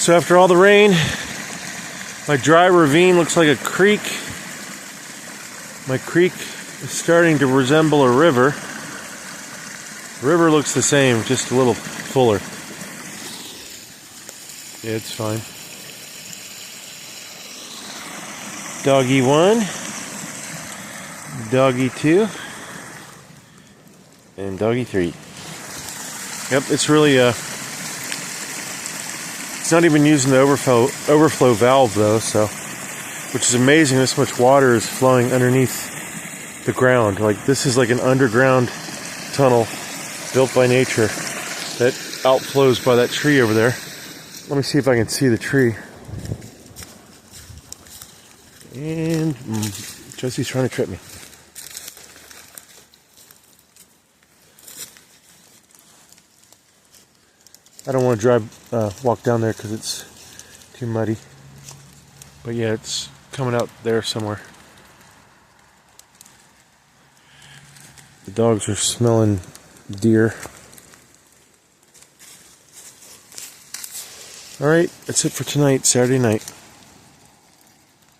So after all the rain, my dry ravine looks like a creek. My creek is starting to resemble a river. The river looks the same, just a little fuller. Yeah, it's fine. Doggy 1, Doggy 2, and Doggy 3. Yep, it's really it's not even using the overflow valve though, so, which is amazing. This much water is flowing underneath the ground. Like, this is like an underground tunnel built by nature that outflows by that tree over there. Let me see if I can see the tree. And Josie's trying to trip me. I don't want to walk down there because it's too muddy. But yeah, it's coming out there somewhere. The dogs are smelling deer. Alright, that's it for tonight, Saturday night.